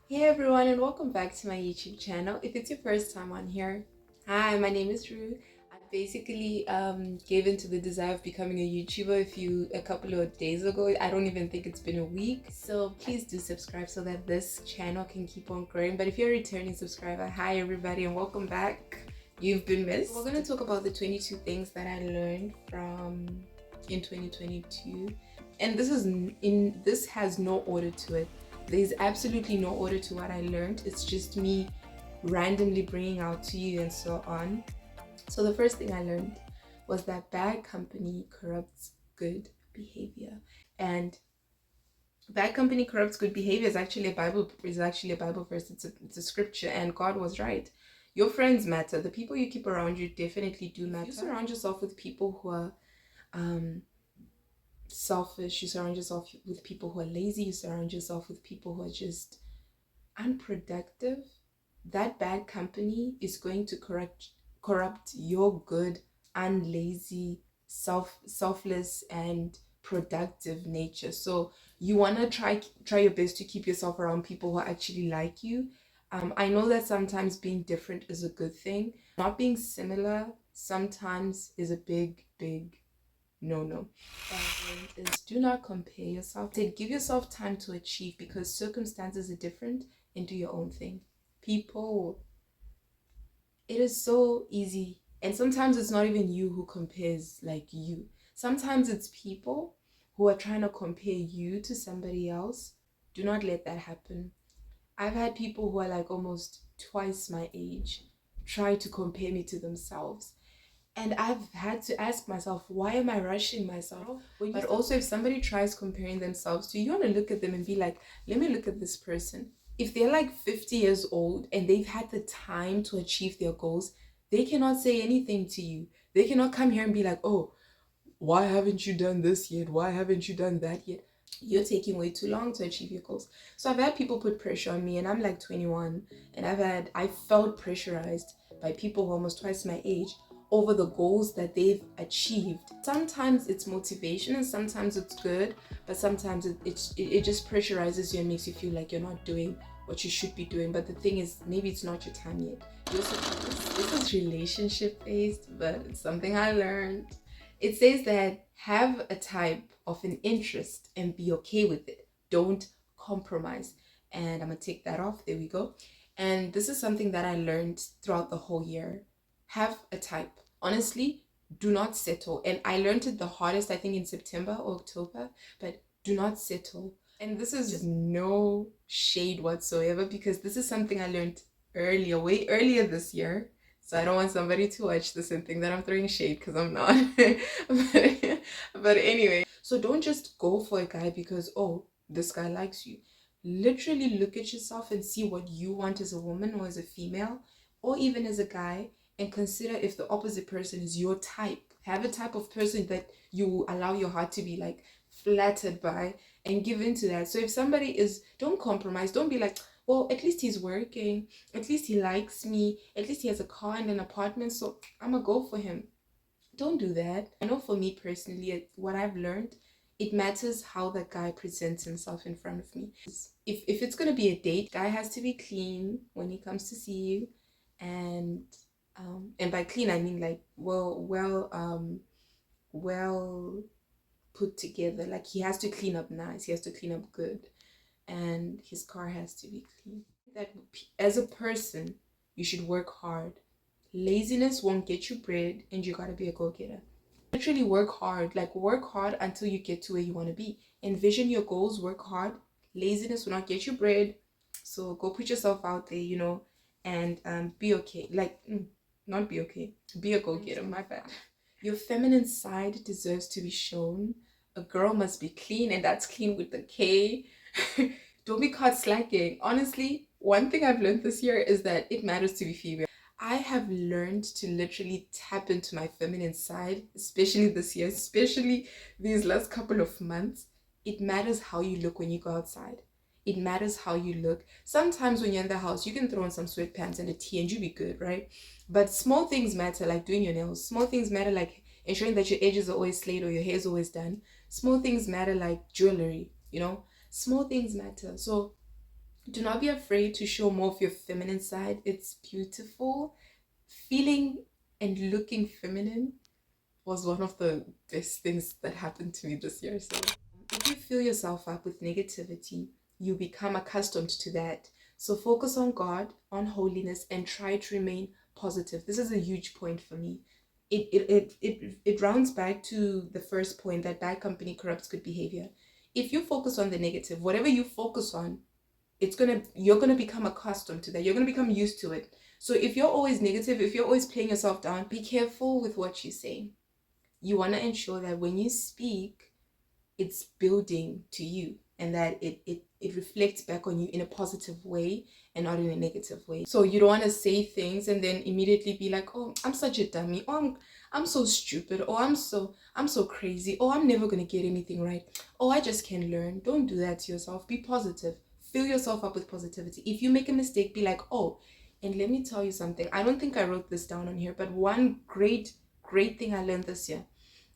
Hey everyone, and welcome back to my YouTube channel. If it's your first time on here, hi, my name is Rue. I basically gave into the desire of becoming a YouTuber a couple of days ago. I don't even think it's been a week. So please do subscribe so that this channel can keep on growing. But if you're a returning subscriber, hi everybody and welcome back. You've been missed. We're gonna talk about the 22 things that I learned from in 2022. And this has no order to it. There's absolutely no order to what I learned. It's just me randomly bringing out to you and so on. So the first thing I learned was that bad company corrupts good behavior. And bad company corrupts good behavior is actually a Bible verse. It's a scripture, and God was right. Your friends matter. The people you keep around you definitely do matter. If you surround yourself with people who are um selfish, you surround yourself with people who are lazy, you surround yourself with people who are just unproductive, that bad company is going to corrupt your good, unlazy, selfless and productive nature. So you want to try your best to keep yourself around people who actually like you. I know that sometimes being different is a good thing. Not being similar sometimes is a big no. Is do not compare yourself. Give yourself time to achieve because circumstances are different and do your own thing. People, it is so easy. And sometimes it's not even you who compares like you. Sometimes it's people who are trying to compare you to somebody else. Do not let that happen. I've had people who are like almost twice my age try to compare me to themselves. And I've had to ask myself, why am I rushing myself? But also, if somebody tries comparing themselves to you, you want to look at them and be like, let me look at this person. If they're like 50 years old and they've had the time to achieve their goals, they cannot say anything to you. They cannot come here and be like, oh, why haven't you done this yet? Why haven't you done that yet? You're taking way too long to achieve your goals. So I've had people put pressure on me, and I'm like 21, and I felt pressurized by people who are almost twice my age over the goals that they've achieved. Sometimes it's motivation and sometimes it's good, but sometimes it just pressurizes you and makes you feel like you're not doing what you should be doing. But the thing is, maybe it's not your time yet. This is relationship based, but it's something I learned. It says that have a type of an interest and be okay with it. Don't compromise. And I'm gonna take that off. There we go. And this is something that I learned throughout the whole year. Have a type. Honestly, do not settle. And I learned it the hardest, I think, in September or October, but do not settle. And this is just no shade whatsoever because this is something I learned earlier, way earlier this year. So I don't want somebody to watch this and think that I'm throwing shade because I'm not. but anyway, so don't just go for a guy because, oh, this guy likes you. Literally look at yourself and see what you want as a woman or as a female or even as a guy and consider if the opposite person is your type. Have a type of person that you allow your heart to be like flattered by and give into that. So if somebody is, don't compromise. Don't be like, well, at least he's working. At least he likes me. At least he has a car and an apartment. So I'm going to go for him. Don't do that. I know for me personally, what I've learned, it matters how the guy presents himself in front of me. If it's going to be a date, guy has to be clean when he comes to see you. And by clean, I mean like well put together. Like he has to clean up nice. He has to clean up good and his car has to be clean. That as a person, you should work hard. Laziness won't get you bread, and you gotta be a go-getter. Literally work hard, like work hard until you get to where you want to be. Envision your goals, work hard. Laziness will not get you bread, so go put yourself out there, and be okay. Like, not be okay, be a go-getter. My bad. Your feminine side deserves to be shown. A girl must be clean, and that's clean with the K. Don't be caught slacking. Honestly, one thing I've learned this year is that it matters to be female. I have learned to literally tap into my feminine side, especially this year, especially these last couple of months. It matters how you look when you go outside. It matters how you look. Sometimes when you're in the house, you can throw on some sweatpants and a tee and you be good, right? But small things matter, like doing your nails. Small things matter, like ensuring that your edges are always slayed or your hair is always done. Small things matter, like jewelry, Small things matter. So Do not be afraid to show more of your feminine side. It's beautiful. Feeling and looking feminine was one of the best things that happened to me this year. So if you fill yourself up with negativity, you become accustomed to that. So focus on God, on holiness, and try to remain positive. This is a huge point for me. It rounds back to the first point, that bad company corrupts good behavior. If you focus on the negative, whatever you focus on, you're gonna become accustomed to that. You're gonna become used to it. So if you're always negative, if you're always playing yourself down, be careful with what you say. You want to ensure that when you speak, it's building to you, and that it reflects back on you in a positive way and not in a negative way. So you don't want to say things and then immediately be like, oh, I'm such a dummy, or I'm so stupid, or I'm so crazy, or I'm never gonna get anything right, oh, I just can't learn. Don't do that to yourself. Be positive. Fill yourself up with positivity. If you make a mistake, be like, oh, and let me tell you something. I don't think I wrote this down on here, but one great thing I learned this year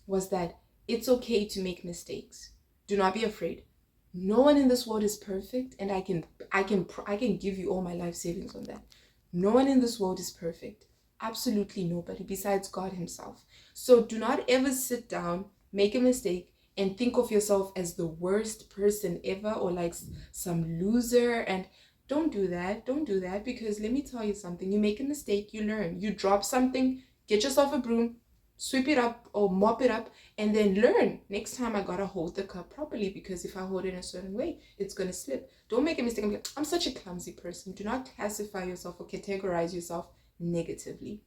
was that it's okay to make mistakes. Do not be afraid. No one in this world is perfect, and I can give you all my life savings on that. No one in this world is perfect. Absolutely nobody besides God himself. So do not ever sit down, make a mistake, and think of yourself as the worst person ever, or like some loser. And don't do that. Don't do that, because let me tell you something. You make a mistake, you learn. You drop something, get yourself a broom, sweep it up or mop it up, and then learn. Next time I gotta hold the cup properly, because if I hold it in a certain way, it's gonna slip. Don't make a mistake and be like, I'm such a clumsy person. Do not classify yourself or categorize yourself negatively.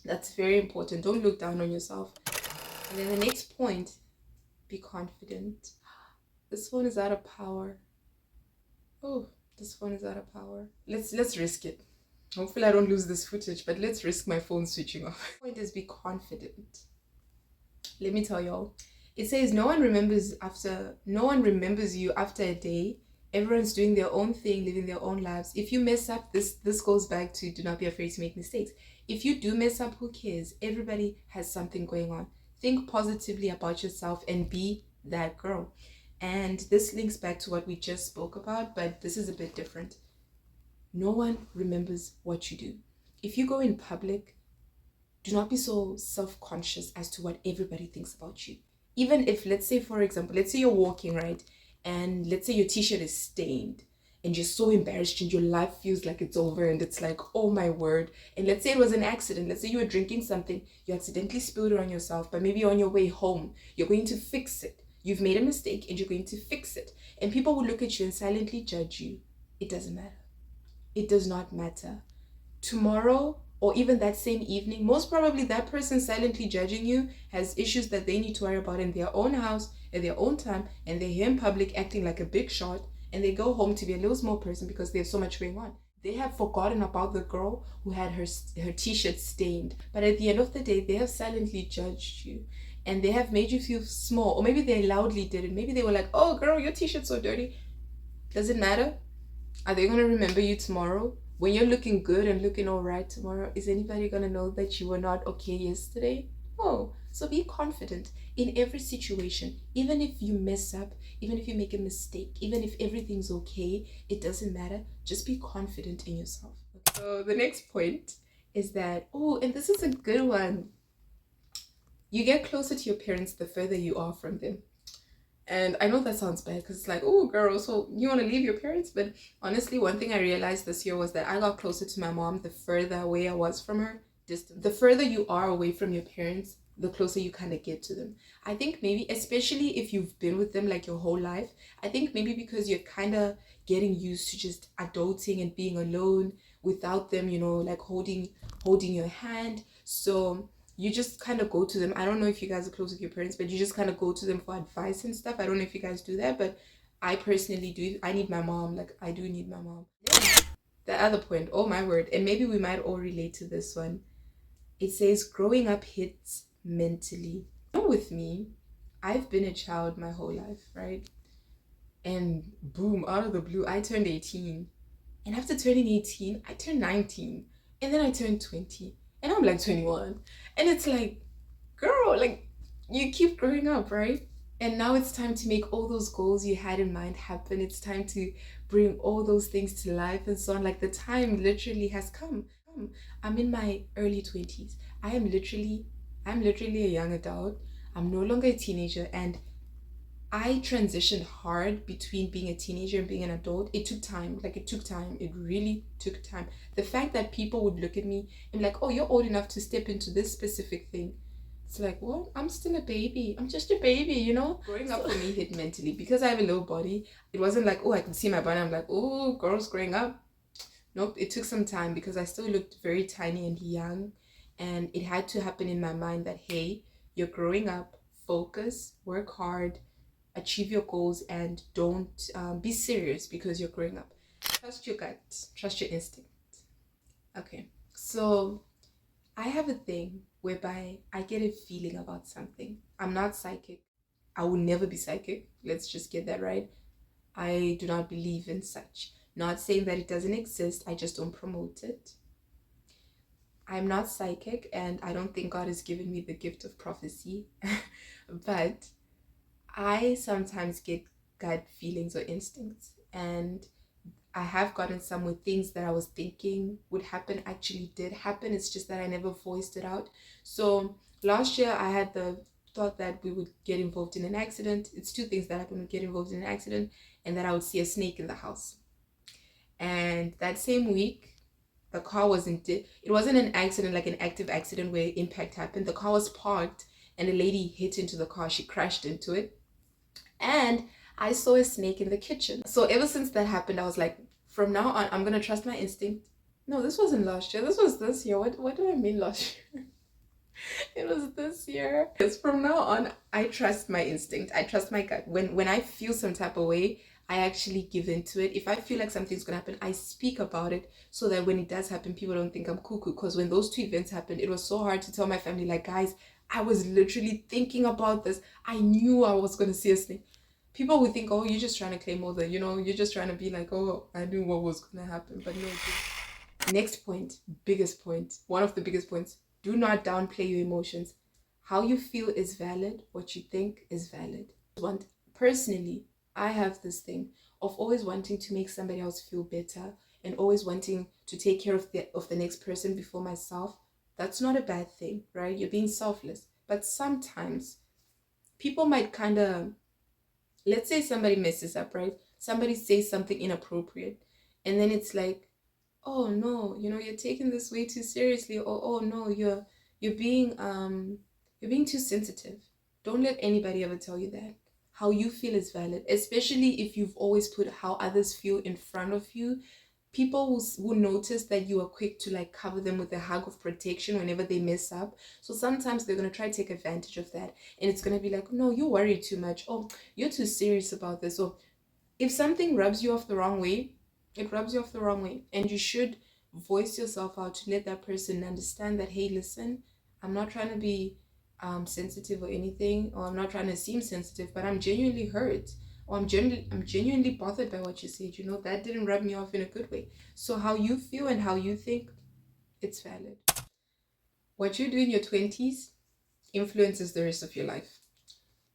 That's very important. Don't look down on yourself. And then the next point, be confident. This phone is out of power. Oh, this phone is out of power. Let's risk it. Hopefully I don't lose this footage, but let's risk my phone switching off. The point is, be confident. Let me tell y'all. It says no one remembers you after a day. Everyone's doing their own thing, living their own lives. If you mess up, this goes back to do not be afraid to make mistakes. If you do mess up, who cares? Everybody has something going on. Think positively about yourself and be that girl. And this links back to what we just spoke about, but this is a bit different. No one remembers what you do. If you go in public, do not be so self-conscious as to what everybody thinks about you. Even if, let's say, for example, let's say you're walking, right? And let's say your t-shirt is stained and you're so embarrassed and your life feels like it's over and it's like, oh my word. And let's say it was an accident. Let's say you were drinking something, you accidentally spilled it on yourself, but maybe on your way home, you're going to fix it. You've made a mistake and you're going to fix it. And people will look at you and silently judge you. It doesn't matter. It does not matter. Tomorrow, or even that same evening, most probably that person silently judging you has issues that they need to worry about in their own house at their own time, and they're here in public acting like a big shot, and they go home to be a little small person because they have so much going on. They have forgotten about the girl who had her t-shirt stained, but at the end of the day, they have silently judged you, and they have made you feel small. Or maybe they loudly did it. Maybe they were like, oh girl, your t-shirt's so dirty. Does it matter? Are they going to remember you tomorrow? When you're looking good and looking all right tomorrow, is anybody going to know that you were not okay yesterday? No. So be confident in every situation. Even if you mess up, even if you make a mistake, even if everything's okay, it doesn't matter. Just be confident in yourself. So the next point is that, oh, and this is a good one. You get closer to your parents the further you are from them. And I know that sounds bad because it's like, oh, girl, so you want to leave your parents? But honestly, one thing I realized this year was that I got closer to my mom the further away I was from her. The further you are away from your parents, the closer you kind of get to them. I think maybe, especially if you've been with them like your whole life, I think maybe because you're kind of getting used to just adulting and being alone without them, like holding your hand. So you just kind of go to them. I don't know if you guys are close with your parents, but you just kind of go to them for advice and stuff. I don't know if you guys do that, but I personally do. I need my mom. Like, I do need my mom. The other point, oh my word, and maybe we might all relate to this one. It says growing up hits mentally. With me, I've been a child my whole life, right? And boom, out of the blue, I turned 18. And after turning 18, I turned 19. And then I turned 20. And I'm like 21. And it's like, girl, like, you keep growing up, right? And now it's time to make all those goals you had in mind happen. It's time to bring all those things to life and so on. Like the time literally has come. I'm in my early 20s. I'm literally a young adult. I'm no longer a teenager, and I transitioned hard between being a teenager and being an adult. It took time. Like it took time. It really took time. The fact that people would look at me and be like, "Oh, you're old enough to step into this specific thing." It's like, well, I'm still a baby. I'm just a baby, you know? Growing up for me hit mentally because I have a low body. It wasn't like, oh, I can see my body. I'm like, oh, girls growing up. Nope, it took some time because I still looked very tiny and young. And it had to happen in my mind that, hey, you're growing up, focus, work hard, achieve your goals, and don't be serious because you're growing up. Trust your gut, trust your instinct. Okay, so I have a thing whereby I get a feeling about something. I'm not psychic. I will never be psychic. Let's just get that right. I do not believe in such. Not saying that it doesn't exist, I just don't promote it. I'm not psychic, and I don't think God has given me the gift of prophecy. But I sometimes get gut feelings or instincts, and I have gotten some with things that I was thinking would happen actually did happen. It's just that I never voiced it out. So last year I had the thought that we would get involved in an accident. It's two things that happen: we get involved in an accident, and that I would see a snake in the house. And that same week, the car wasn't it wasn't an accident, like an active accident where impact happened. The car was parked and a lady hit into the car. She crashed into it, and I saw a snake in the kitchen. So ever since that happened, I was like, from now on, I'm gonna trust my instinct. No, this wasn't last year. This was this year. What do I mean last year? It was this year. Because from now on, I trust my instinct. I trust my gut. When I feel some type of way, I actually give into it. If I feel like something's gonna happen, I speak about it so that when it does happen, people don't think I'm cuckoo. Because when those two events happened, it was so hard to tell my family, like, guys, I was literally thinking about this. I knew I was gonna see a snake. People would think, oh, you're just trying to claim all the, you're just trying to be like, oh, I knew what was gonna happen. But no. Next point, biggest point, one of the biggest points: do not downplay your emotions. How you feel is valid, what you think is valid. Personally, I have this thing of always wanting to make somebody else feel better and always wanting to take care of the next person before myself. That's not a bad thing, right? You're being selfless. But sometimes people might kind of, let's say somebody messes up, right? Somebody says something inappropriate, and then it's like, oh no, you're taking this way too seriously, or oh no, you're being too sensitive. Don't let anybody ever tell you that. How you feel is valid, especially if you've always put how others feel in front of you. People will notice that you are quick to like cover them with a hug of protection whenever they mess up. So sometimes they're going to try to take advantage of that, and it's going to be like, no, you worry too much, oh, you're too serious about this. Or if something rubs you off the wrong way, it rubs you off the wrong way. And you should voice yourself out to let that person understand that, hey, listen, I'm not trying to be sensitive or anything, or I'm not trying to seem sensitive, but I'm genuinely hurt, or I'm genuinely bothered by what you said. That didn't rub me off in a good way. So how you feel and how you think, it's valid. What you do in your 20s influences the rest of your life.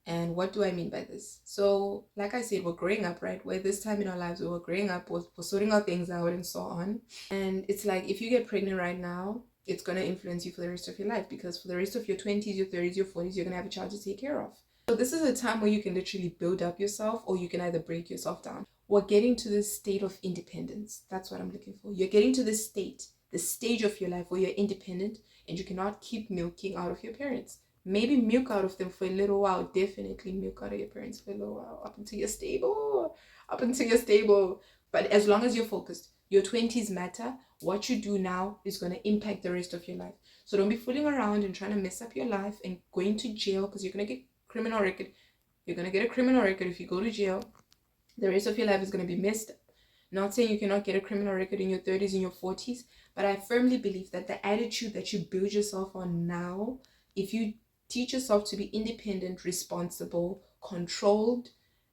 And what do I mean by this? So, like I said, we're growing up, right? We're this time in our lives, we were growing up, we're sorting our things out and so on. And it's like, if you get pregnant right now, it's going to influence you for the rest of your life, because for the rest of your 20s, your 30s, your 40s, you're going to have a child to take care of. So this is a time where you can literally build up yourself, or you can either break yourself down. We're getting to this state of independence. That's what I'm looking for. You're getting to this state, the stage of your life where you're independent and you cannot keep milking out of your parents. Maybe milk out of them for a little while. Definitely milk out of your parents for a little while, up until you're stable. But as long as you're focused, your 20s matter. What you do now is going to impact the rest of your life. So don't be fooling around and trying to mess up your life and going to jail, because you're going to get criminal record. You're going to get a criminal record if you go to jail. The rest of your life is going to be messed up. Not saying you cannot get a criminal record in your 30s, in your 40s, but I firmly believe that the attitude that you build yourself on now, if you teach yourself to be independent, responsible, controlled,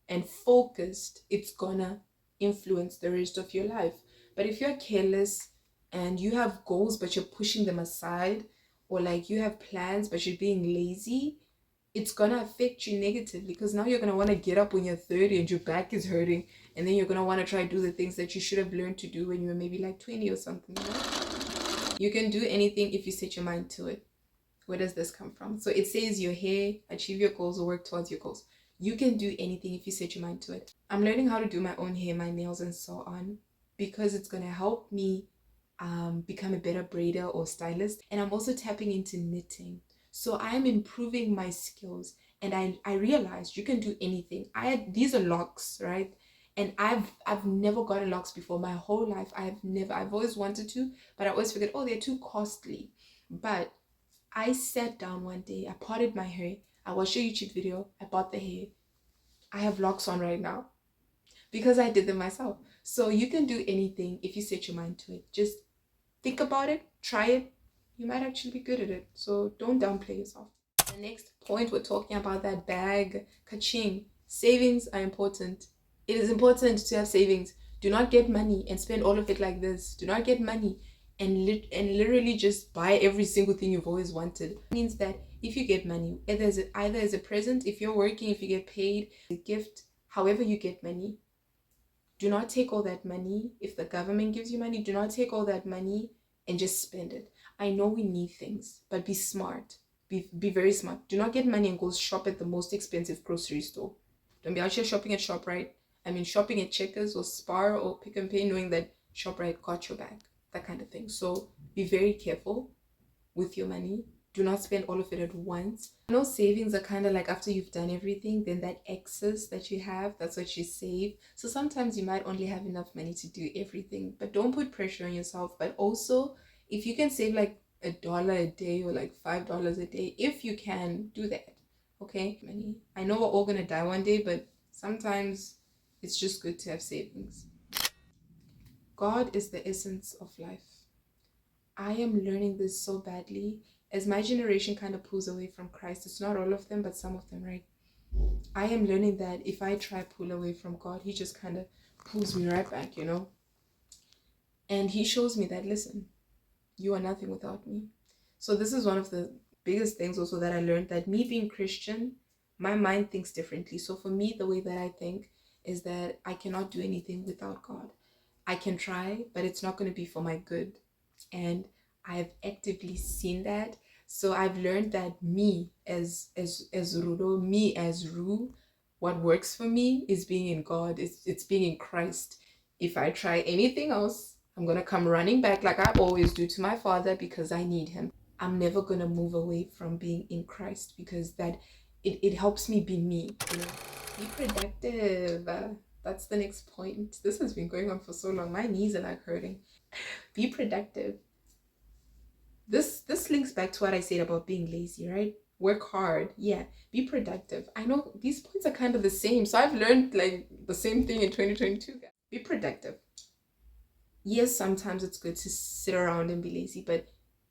and focused, it's gonna influence the rest of your life. But if you're careless and you have goals but you're pushing them aside, or like you have plans but you're being lazy, it's gonna affect you negatively, because now you're gonna want to get up when you're 30 and your back is hurting, and then you're gonna want to try to do the things that you should have learned to do when you were maybe like 20 or something, you know? You can do anything if you set your mind to it. Where does this come from? So it says your hair, achieve your goals or work towards your goals. You can do anything if you set your mind to it. I'm learning how to do my own hair, my nails, and so on, because it's gonna help me become a better braider or stylist. And I'm also tapping into knitting. So I'm improving my skills. And I realized you can do anything. These are locks, right? And I've never gotten locks before. My whole life I've always wanted to, but I always figured, oh, they're too costly. But I sat down one day, I parted my hair, I watched a YouTube video, I bought the hair. I have locks on right now because I did them myself. So you can do anything if you set your mind to it. Just think about it, try it. You might actually be good at it. So don't downplay yourself. The next point, we're talking about that bag. Kaching. Savings are important. It is important to have savings. Do not get money and spend all of it like this. Do not get money and literally just buy every single thing you've always wanted. It means that if you get money, either as a present, if you're working, if you get paid, a gift, however you get money, do not take all that money. If the government gives you money, do not take all that money and just spend it. I know we need things, but be smart. Be very smart. Do not get money and go shop at the most expensive grocery store. Don't be out here shopping at ShopRite. I mean, shopping at Checkers or Spar or Pick and Pay, knowing that ShopRite got your back. That kind of thing. So be very careful with your money. Do not spend all of it at once. I know savings are kind of like after you've done everything, then that excess that you have, that's what you save. So sometimes you might only have enough money to do everything, but don't put pressure on yourself. But also, if you can save like $1 a day or like $5 a day, if you can, do that. Okay? Money. I know we're all gonna die one day, but sometimes it's just good to have savings. God is the essence of life. I am learning this so badly as my generation kind of pulls away from Christ. It's not all of them, but some of them, right? I am learning that if I try pull away from God, he just kind of pulls me right back, you know? And he shows me that, listen, you are nothing without me. So this is one of the biggest things also that I learned, that me being Christian, my mind thinks differently. So for me, the way that I think is that I cannot do anything without God. I can try, but it's not going to be for my good. And I've actively seen that. So I've learned that me as Ruro, me as Ru, what works for me is being in God. It's being in Christ. If I try anything else, I'm gonna come running back like I always do to my Father because I need him. I'm never gonna move away from being in Christ, because that it helps me be me, you know. Be productive. That's the next point. This has been going on for so long. My knees are like hurting. Be productive. This links back to what I said about being lazy, right? Work hard. Yeah. Be productive. I know these points are kind of the same. So I've learned like the same thing in 2022, guys. Be productive. Yes, sometimes it's good to sit around and be lazy, but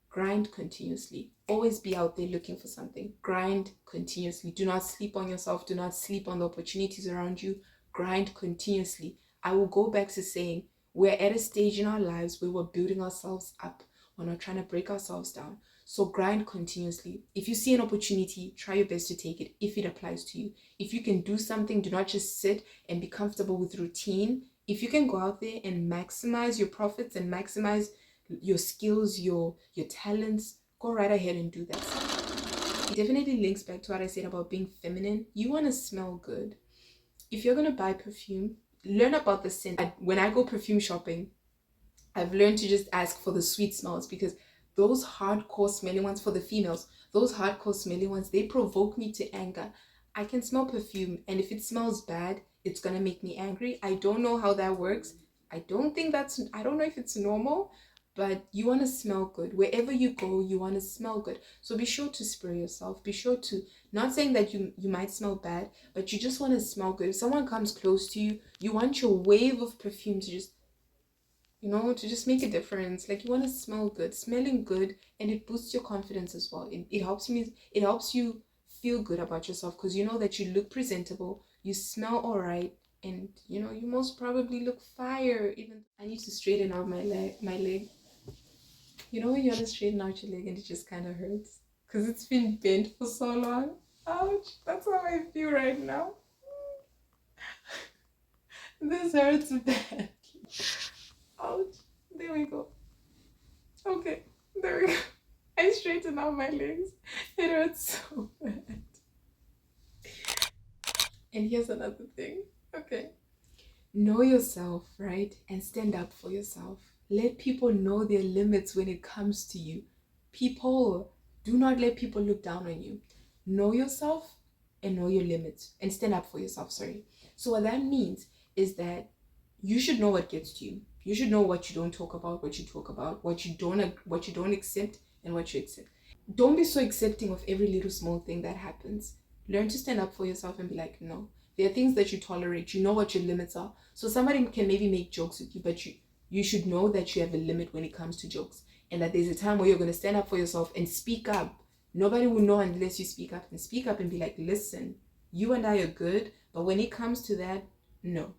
grind continuously. Always be out there looking for something. Grind continuously. Do not sleep on yourself. Do not sleep on the opportunities around you. Grind continuously. I will go back to saying we're at a stage in our lives where we're building ourselves up. We're not trying to break ourselves down. So grind continuously. If you see an opportunity, try your best to take it if it applies to you. If you can do something, do not just sit and be comfortable with routine. If you can go out there and maximize your profits and maximize your skills, your talents, go right ahead and do that. It definitely links back to what I said about being feminine. You want to smell good. If you're going to buy perfume, learn about the scent. When I go perfume shopping, I've learned to just ask for the sweet smells, because those hardcore smelly ones, for the females, those hardcore smelly ones, they provoke me to anger. I can smell perfume, and if it smells bad, it's gonna make me angry. I don't know how that works. I don't know if it's normal, but you want to smell good. Wherever you go, you want to smell good. So be sure to spray yourself. Be sure to, not saying that you might smell bad, but you just want to smell good. If someone comes close to you, you want your wave of perfume to just, to just make a difference. Like, you want to smell good. Smelling good, and it boosts your confidence as well. It helps you feel good about yourself, because you know that you look presentable, you smell all right, and you most probably look fire. Even I need to straighten out my leg. You know when you want to straighten out your leg and it just kind of hurts because it's been bent for so long. Ouch, that's how I feel right now. This hurts bad. Ouch. There we go. Okay, there we go. I straighten out my legs. It hurts so bad. And here's another thing. Okay. Know yourself, right? And stand up for yourself. Let people know their limits when it comes to you. People, do not let people look down on you. Know yourself and know your limits and stand up for yourself. Sorry. So, what that means is that you should know what gets to you. You should know what you don't talk about, what you talk about, what you don't accept, and what you accept. Don't be so accepting of every little small thing that happens. Learn to stand up for yourself and be like, no. There are things that you tolerate. You know what your limits are. So somebody can maybe make jokes with you, but you should know that you have a limit when it comes to jokes. And that there's a time where you're going to stand up for yourself and speak up. Nobody will know unless you speak up. And speak up and be like, listen, you and I are good, but when it comes to that, no.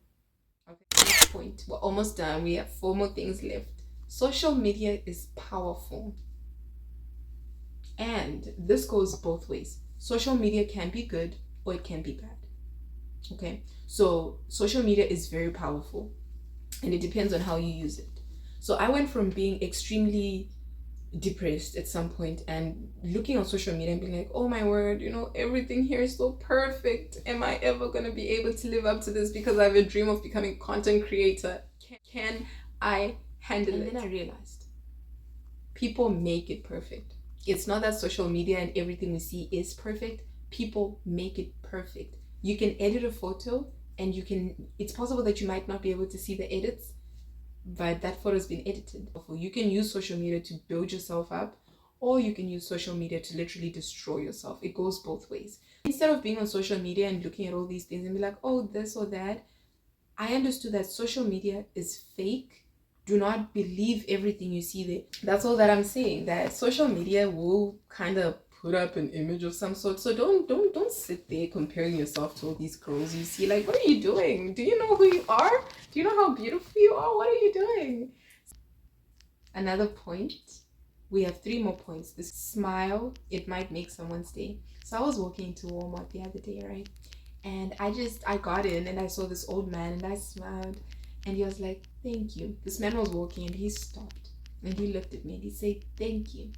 Okay, next point. We're almost done. We have 4 more things left. Social media is powerful. And this goes both ways. Social media can be good or it can be bad. Okay, so social media is very powerful and it depends on how you use it. So I went from being extremely depressed at some point and looking on social media and being like, oh my word, everything here is so perfect. Am I ever going to be able to live up to this because I have a dream of becoming a content creator? Can I handle it? And then I realized people make it perfect. It's not that social media and everything we see is perfect. People make it perfect. You can edit a photo and it's possible that you might not be able to see the edits, but that photo has been edited. You can use social media to build yourself up, or you can use social media to literally destroy yourself. It goes both ways. Instead of being on social media and looking at all these things and be like, oh, this or that, I understood that social media is fake. Do not believe everything you see there. That's all that I'm saying. That social media will kind of put up an image of some sort. So don't sit there comparing yourself to all these girls you see. Like, what are you doing? Do you know who you are? Do you know how beautiful you are? What are you doing? Another point. We have 3 more points. This smile, it might make someone's day. So I was walking into Walmart the other day, right? And I got in and I saw this old man and I smiled and he was like, thank you. This man was walking and he stopped and he looked at me and he said, thank you.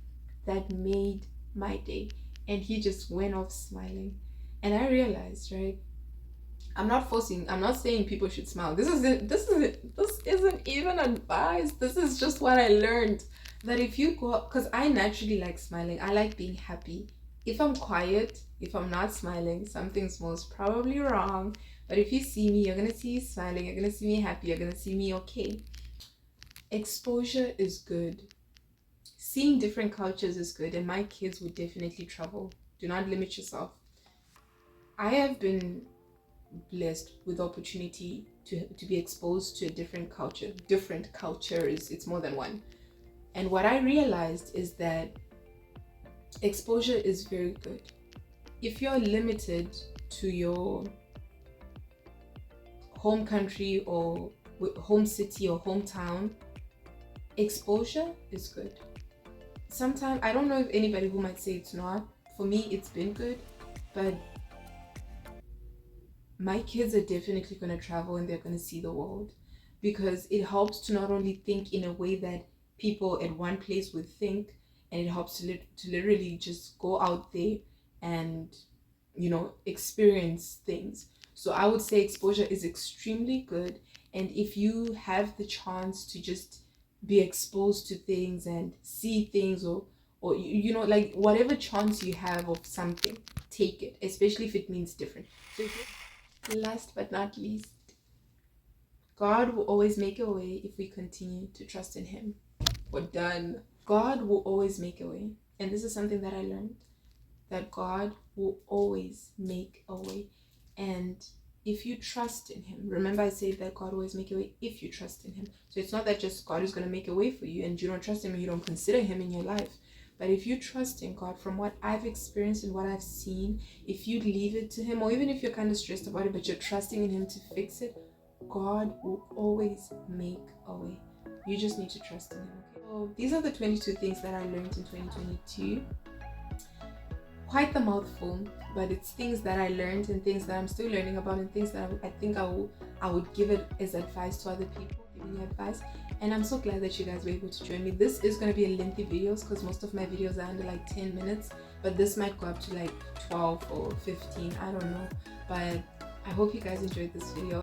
That made my day. And he just went off smiling. And I realized, right? I'm not saying people should smile. This isn't even advice. This is just what I learned. That if you go, because I naturally like smiling. I like being happy. If I'm quiet, if I'm not smiling, something's most probably wrong. But if you see me, you're going to see me smiling. You're going to see me happy. You're going to see me okay. Exposure is good. Seeing different cultures is good. And my kids would definitely travel. Do not limit yourself. I have been blessed with opportunity to be exposed to a different cultures. It's more than one. And what I realized is that exposure is very good. If you're limited to your home country or home city or hometown, exposure is good. Sometimes, I don't know if anybody who might say it's not. For me, it's been good, but my kids are definitely going to travel and they're going to see the world, because it helps to not only think in a way that people at one place would think, and it helps to literally just go out there and experience things. So I would say exposure is extremely good, and if you have the chance to just be exposed to things and see things, or like whatever chance you have of something, take it, especially if it means different. So last but not least, God will always make a way if we continue to trust in Him. We're done. God will always make a way. And this is something that I learned, that God will always make a way. And if you trust in Him, remember I said that God will always make a way if you trust in Him. So it's not that just God is going to make a way for you and you don't trust Him and you don't consider Him in your life. But if you trust in God, from what I've experienced and what I've seen, if you leave it to Him, or even if you're kind of stressed about it, but you're trusting in Him to fix it, God will always make a way. You just need to trust in Him. Okay? So these are the 22 things that I learned in 2022. quite the mouthful, but it's things that I learned and things that I'm still learning about and things that I think I would give it as advice to other people, giving you advice. And I'm so glad that you guys were able to join me. This is going to be a lengthy videos because most of my videos are under like 10 minutes, but this might go up to like 12 or 15, I don't know. But I hope you guys enjoyed this video.